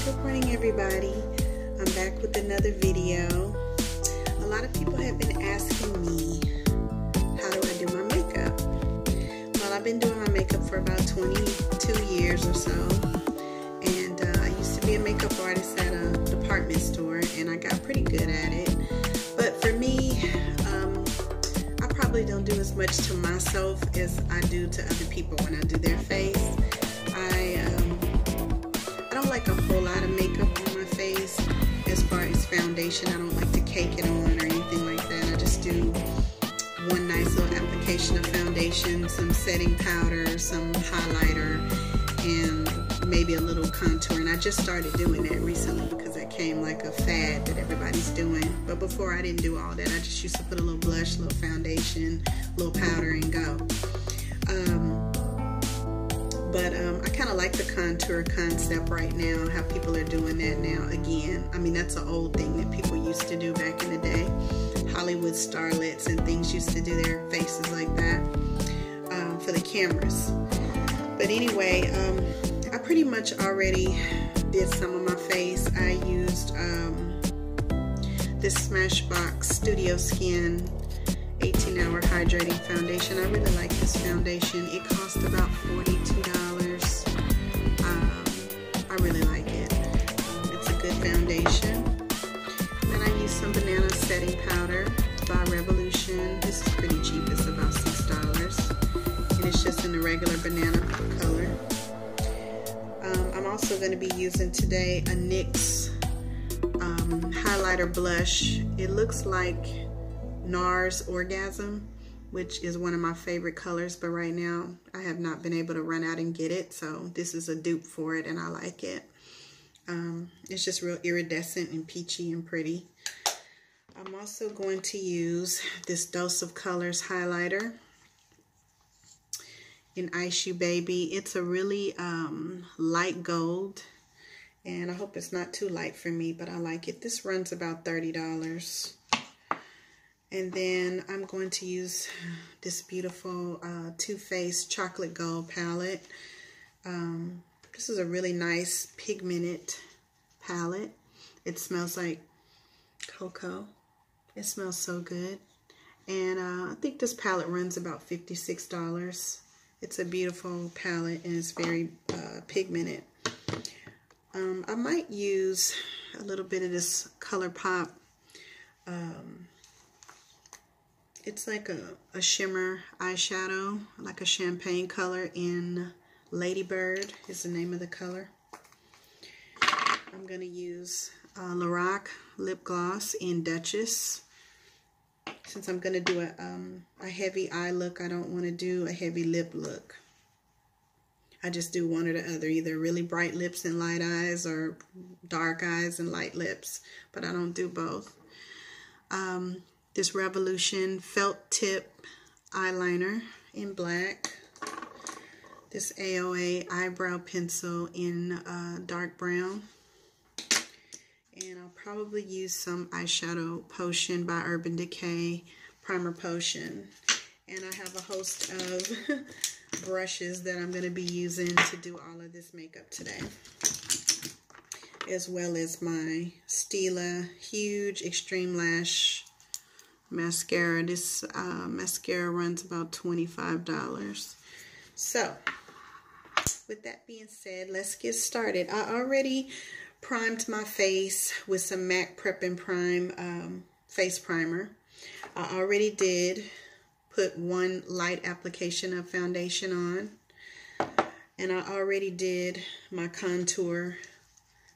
Good morning, everybody. I'm back with another video. A lot of people have been asking me, how do I do my makeup? Well, I've been doing my makeup for about 22 years or so, and I used to be a makeup artist at a department store, and I got pretty good at it. But for me, I probably don't do as much to myself as I do to other people when I do their face. I don't like a whole lot of makeup on my face. As far as foundation, I don't like to cake it on or anything like that. I just do one nice little application of foundation, some setting powder, some highlighter, and maybe a little contour. And I just started doing that recently because that came like a fad that everybody's doing. But before, I didn't do all that. I just used to put a little blush, a little foundation, a little powder, and go. But I kind of like the contour concept right now, how people are doing that now again. I mean, that's an old thing that people used to do back in the day. Hollywood starlets and things used to do their faces like that for the cameras. But anyway, I pretty much already did some of my face. I used this Smashbox Studio Skin 18-hour hydrating foundation. I really like this foundation. It cost about $42. I really like it. It's a good foundation. Then I used some banana setting powder by Revolution. This is pretty cheap. It's about $6. And it's just in the regular banana color. I'm also going to be using today a NYX highlighter blush. It looks like NARS Orgasm, which is one of my favorite colors, but right now I have not been able to run out and get it, so this is a dupe for it and I like it. It's just real iridescent and peachy and pretty. I'm also going to use this Dose of Colors highlighter in Ice You Baby. It's a really light gold, and I hope it's not too light for me, but I like it. This runs about $30. And then I'm going to use this beautiful Too Faced Chocolate Gold palette. This is a really nice pigmented palette. It smells like cocoa. It smells so good. And I think this palette runs about $56. It's a beautiful palette and it's very pigmented. I might use a little bit of this ColourPop. It's like a shimmer eyeshadow, like a champagne color in Ladybird is the name of the color. I'm going to use Lorac lip gloss in Duchess. Since I'm going to do a heavy eye look, I don't want to do a heavy lip look. I just do one or the other, either really bright lips and light eyes or dark eyes and light lips, but I don't do both. This Revolution felt tip eyeliner in black. This AOA eyebrow pencil in dark brown. And I'll probably use some eyeshadow potion by Urban Decay, Primer Potion. And I have a host of brushes that I'm going to be using to do all of this makeup today. As well as my Stila Huge Extreme Lash mascara. This mascara runs about $25. So, with that being said, let's get started. I already primed my face with some MAC Prep and Prime face primer. I already did put one light application of foundation on. And I already did my contour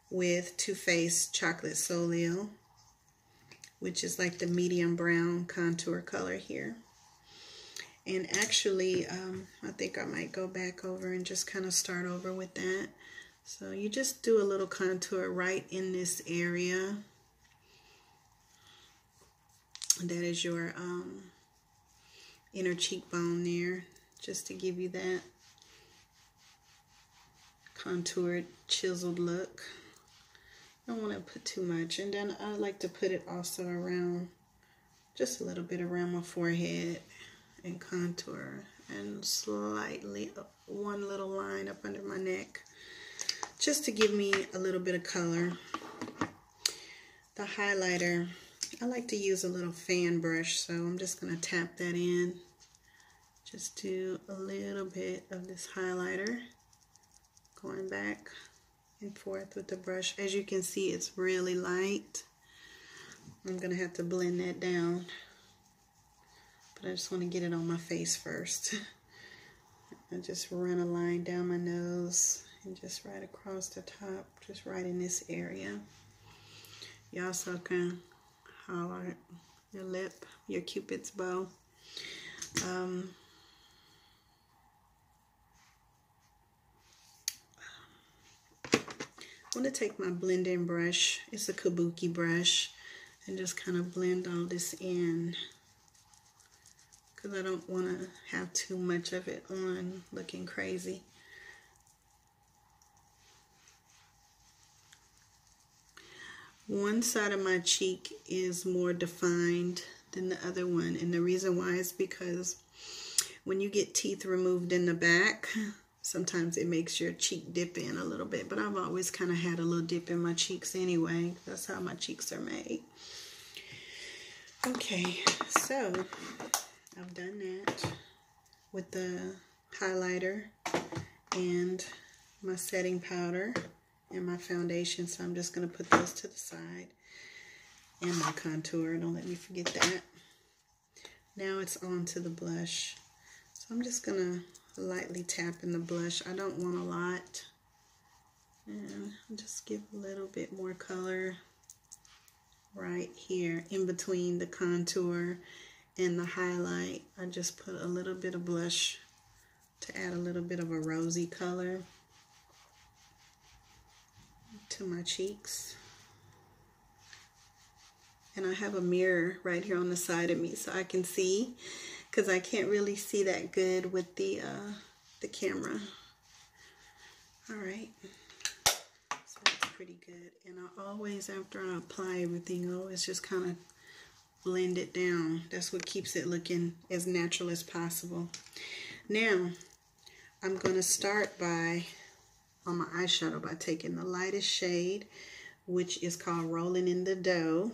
with Too Faced Chocolate Soleil, which is like the medium brown contour color here. And actually, I think I might go back over and just kind of start over with that. So you just do a little contour right in this area. That is your inner cheekbone there, just to give you that contoured, chiseled look. Don't want to put too much, and then I like to put it also around, just a little bit around my forehead and contour, and slightly one little line up under my neck. just to give me a little bit of color. The highlighter, I like to use a little fan brush, so I'm just going to tap that in. Just do a little bit of this highlighter, going back and forth with the brush. As you can see, it's really light. I'm going to have to blend that down, but I just want to get it on my face first. I just run a line down my nose and just right across the top, just right in this area. You also can highlight your lip, your Cupid's bow. I'm going to take my blending brush, it's a Kabuki brush, and just kind of blend all this in, because I don't want to have too much of it on looking crazy. One side of my cheek is more defined than the other one, and the reason why is because when you get teeth removed in the back, sometimes it makes your cheek dip in a little bit, but I've always kind of had a little dip in my cheeks anyway. That's how my cheeks are made. Okay, so I've done that with the highlighter and my setting powder and my foundation, so I'm just going to put those to the side, and my contour, don't let me forget that. Now it's on to the blush, so I'm just going to lightly tap in the blush. I don't want a lot, and just give a little bit more color right here in between the contour and the highlight. I just put a little bit of blush to add a little bit of a rosy color to my cheeks. And I have a mirror right here on the side of me so I can see, because I can't really see that good with the camera. All right, so that's pretty good. And I always, after I apply everything, I always just kind of blend it down. That's what keeps it looking as natural as possible. Now I'm going to start by on my eyeshadow by taking the lightest shade, which is called Rolling in the Dough.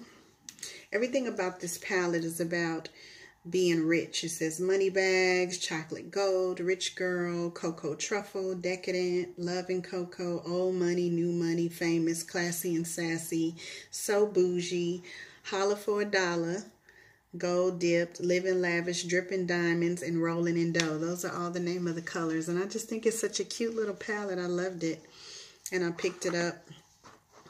Everything about this palette is about being rich. It says money bags, chocolate gold, rich girl, cocoa truffle, decadent, love and cocoa, old money, new money, famous, classy and sassy, so bougie, holla for a dollar, gold dipped, living lavish, dripping diamonds, and rolling in dough. Those are all the name of the colors, and I just think it's such a cute little palette. I loved it, and I picked it up.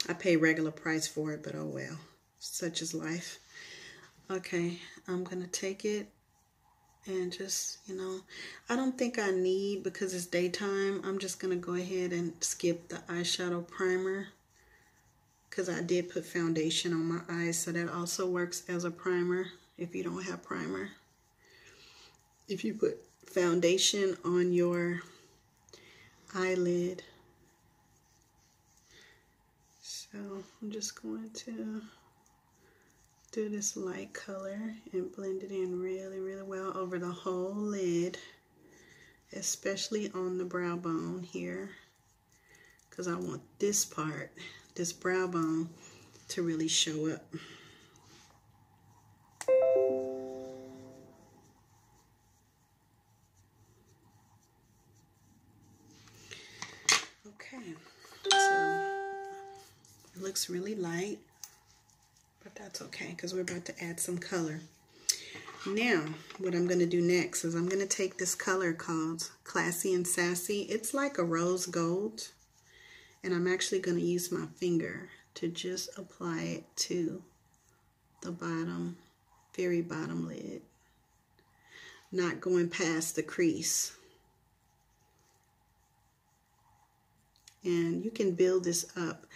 I pay regular price for it, but oh well, such is life. Okay, I'm gonna take it and just, you know, I don't think I need, because it's daytime, I'm just gonna go ahead and skip the eyeshadow primer, because I did put foundation on my eyes, so that also works as a primer if you don't have primer. If you put foundation on your eyelid. So I'm just going to do this light color and blend it in really, really well over the whole lid, especially on the brow bone here, because I want this part, this brow bone, to really show up. Okay, so it looks really light, but that's okay because we're about to add some color. Now, what I'm going to do next is I'm going to take this color called Classy and Sassy. It's like a rose gold, and I'm actually going to use my finger to just apply it to the bottom, very bottom lid, not going past the crease. And you can build this up.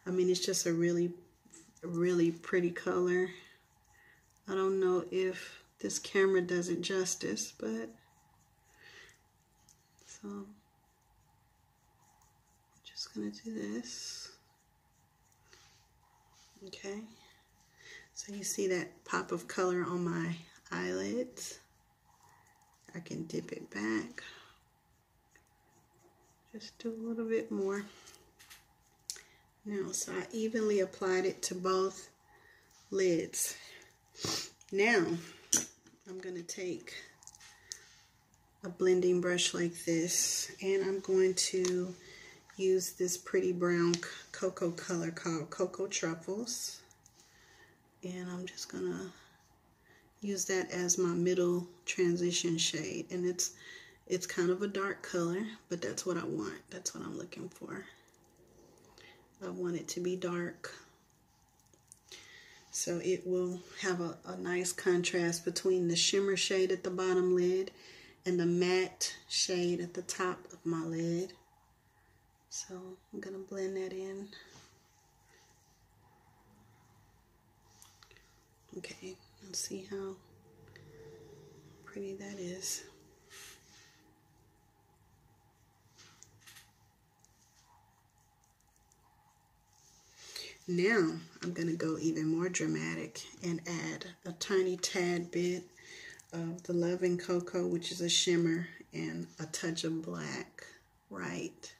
I mean, it's just a really, really pretty color. I don't know if this camera does it justice, but so I'm just gonna do this. Okay, so you see that pop of color on my eyelids. I can dip it back. Just do a little bit more. Now, so I evenly applied it to both lids. Now, I'm going to take a blending brush like this, and I'm going to use this pretty brown cocoa color called Cocoa Truffles. And I'm just going to use that as my middle transition shade. And it's kind of a dark color, but that's what I want. That's what I'm looking for. I want it to be dark, so it will have a nice contrast between the shimmer shade at the bottom lid and the matte shade at the top of my lid. So I'm going to blend that in. Okay, let's see how pretty that is. Now I'm going to go even more dramatic and add a tiny tad bit of the Love and Cocoa, which is a shimmer, and a touch of black right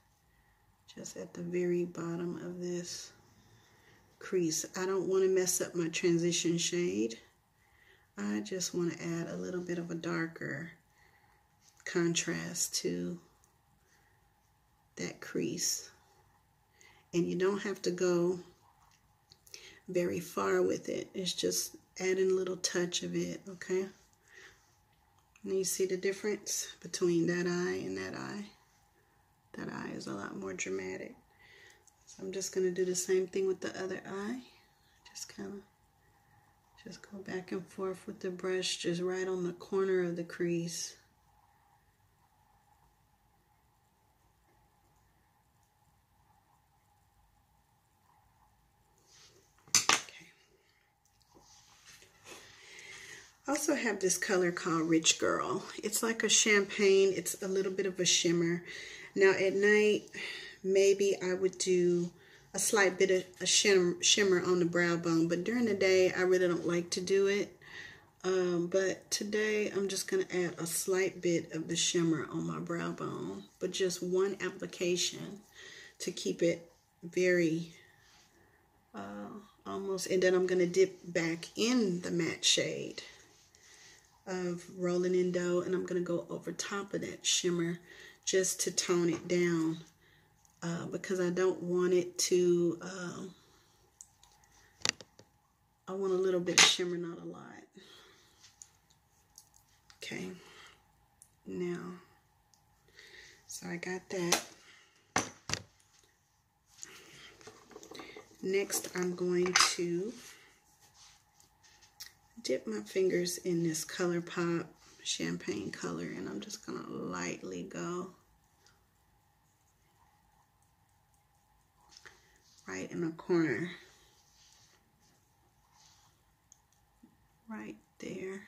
just at the very bottom of this crease. I don't want to mess up my transition shade. I just want to add a little bit of a darker contrast to that crease. And you don't have to go very far with it. It's just adding a little touch of it, okay? And you see the difference between that eye and that eye? That eye is a lot more dramatic. So I'm just going to do the same thing with the other eye. Just kind of just go back and forth with the brush, just right on the corner of the crease. I also have this color called Rich Girl. It's like a champagne. It's a little bit of a shimmer. Now at night, maybe I would do a slight bit of a shimmer on the brow bone, but during the day, I really don't like to do it. But today, I'm just going to add a slight bit of the shimmer on my brow bone, but just one application to keep it very almost, and then I'm going to dip back in the matte shade of Rolling in Dough, and I'm going to go over top of that shimmer just to tone it down because I don't want it to, I want a little bit of shimmer, not a lot. Okay, now, so I got that. Next, I'm going to dip my fingers in this ColourPop champagne color, and I'm just going to lightly go right in the corner, right there,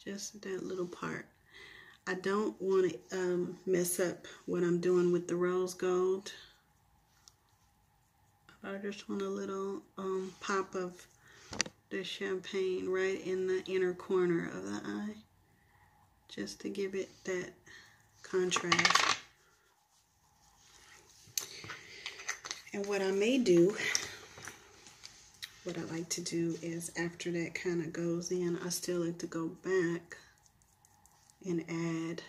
just that little part. I don't want to mess up what I'm doing with the rose gold. I just want a little pop of the champagne right in the inner corner of the eye, just to give it that contrast. And what I may do, what I like to do is after that kind of goes in, I still like to go back and add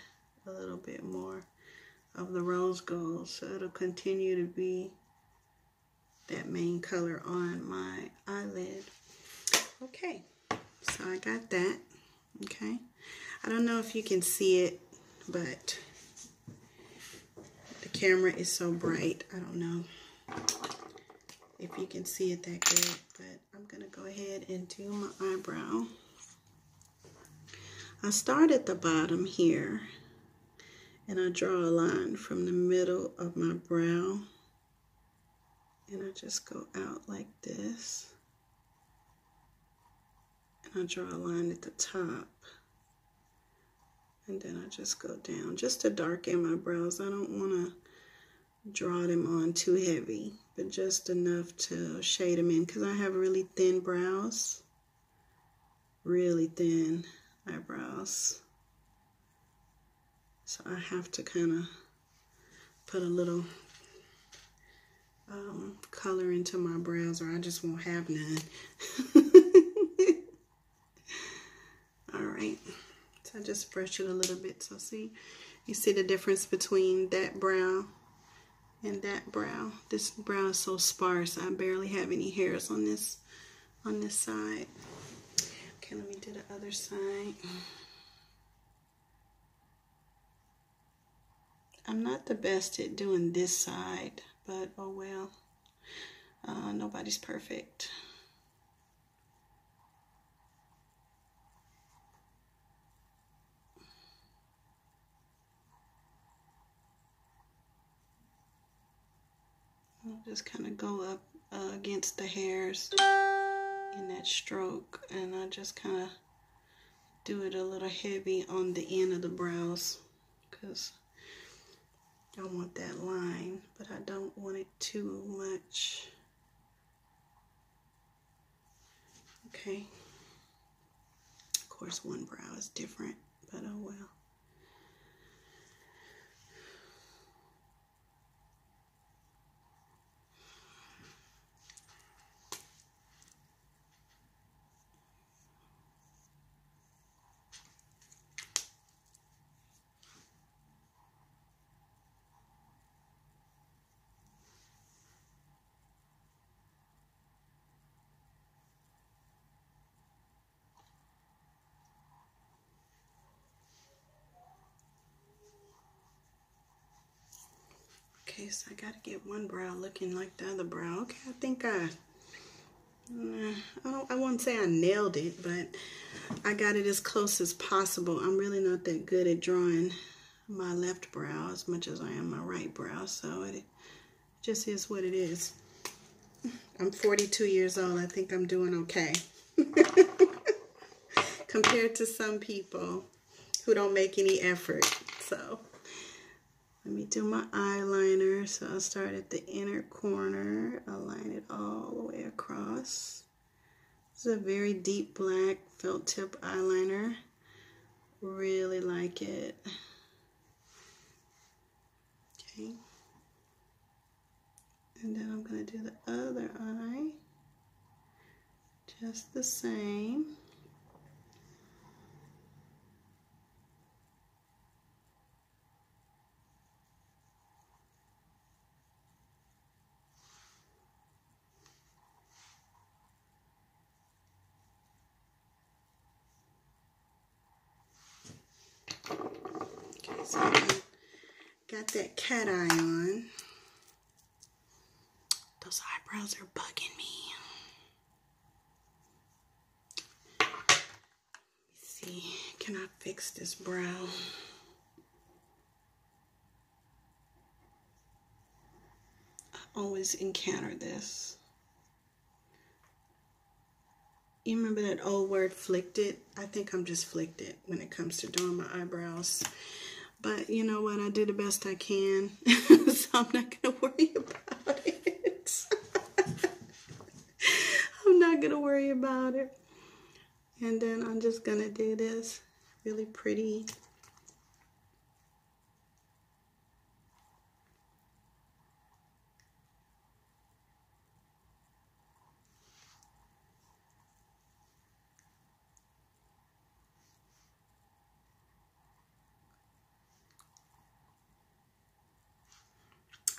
a little bit more of the rose gold, so it'll continue to be that main color on my eyelid. Okay, so I got that. Okay, I don't know if you can see it, but the camera is so bright. I don't know if you can see it that good, but I'm gonna go ahead and do my eyebrow. I start at the bottom here, and I draw a line from the middle of my brow, and I just go out like this, and I draw a line at the top, and then I just go down just to darken my brows. I don't want to draw them on too heavy, but just enough to shade them in, because I have really thin brows, really thin eyebrows, so I have to kind of put a little color into my brows or I just won't have none. Alright, so I just brush it a little bit. So see, you see the difference between that brow and that brow. This brow is so sparse. I barely have any hairs on this side. Okay, let me do the other side. I'm not the best at doing this side, but oh well. Nobody's perfect. I'll just kind of go up against the hairs in that stroke, and I just kind of do it a little heavy on the end of the brows because I want that line, but I don't want it too much. Okay. Of course, one brow is different, but oh well. Okay, so I gotta get one brow looking like the other brow. Okay, I think I won't say I nailed it, but I got it as close as possible. I'm really not that good at drawing my left brow as much as I am my right brow, so it just is what it is. I'm 42 years old. I think I'm doing okay. Compared to some people who don't make any effort. So let me do my eyeliner. So I'll start at the inner corner. I'll line it all the way across. This is a very deep black felt tip eyeliner. Really like it. Okay. And then I'm going to do the other eye. Just the same. Okay, so I got that cat eye on. Those eyebrows are bugging me. Let's see, can I fix this brow? I always encounter this. You remember that old word, flicked it? I think I'm just flicked it when it comes to doing my eyebrows. But you know what? I do the best I can. So I'm not going to worry about it. I'm not going to worry about it. And then I'm just going to do this really pretty.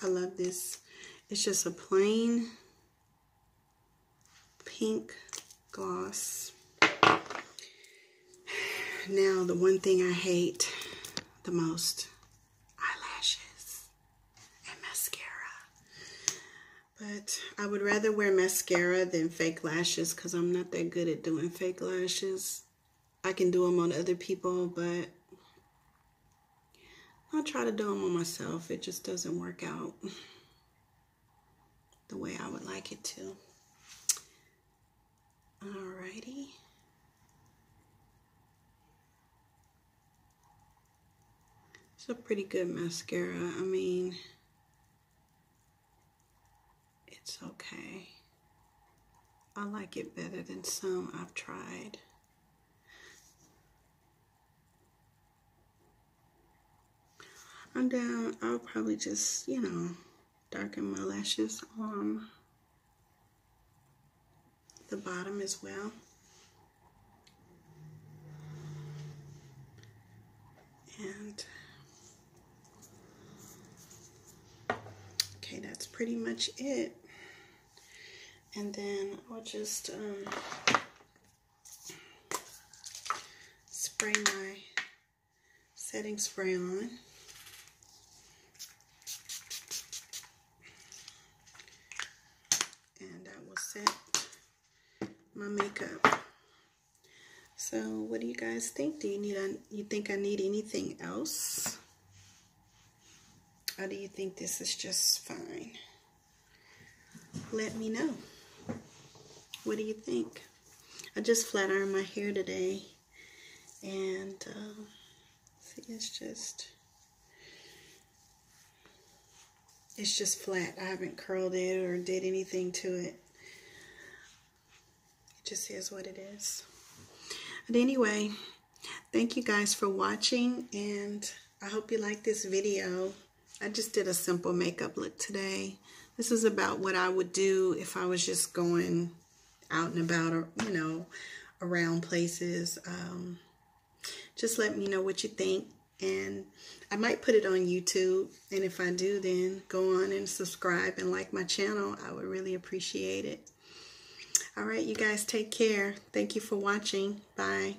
I love this. It's just a plain pink gloss. Now, the one thing I hate the most, eyelashes and mascara. But I would rather wear mascara than fake lashes because I'm not that good at doing fake lashes. I can do them on other people, but I'll try to do them on myself. It just doesn't work out the way I would like it to. Alrighty. It's a pretty good mascara. I mean, it's okay. I like it better than some I've tried. I'm down. I'll probably just, you know, darken my lashes on the bottom as well. And okay, that's pretty much it. And then I'll just spray my setting spray on. And that will set my makeup. So what do you guys think? Do you think I need anything else? Or do you think this is just fine? Let me know. What do you think? I just flat ironed my hair today, and see, it's just flat. I haven't curled it or did anything to it. It just is what it is. But anyway, thank you guys for watching, and I hope you like this video. I just did a simple makeup look today. This is about what I would do if I was just going out and about, or you know, around places. Just let me know what you think, and I might put it on YouTube, and if I do, then go on and subscribe and like my channel. I would really appreciate it. All right, you guys, take care. Thank you for watching. Bye.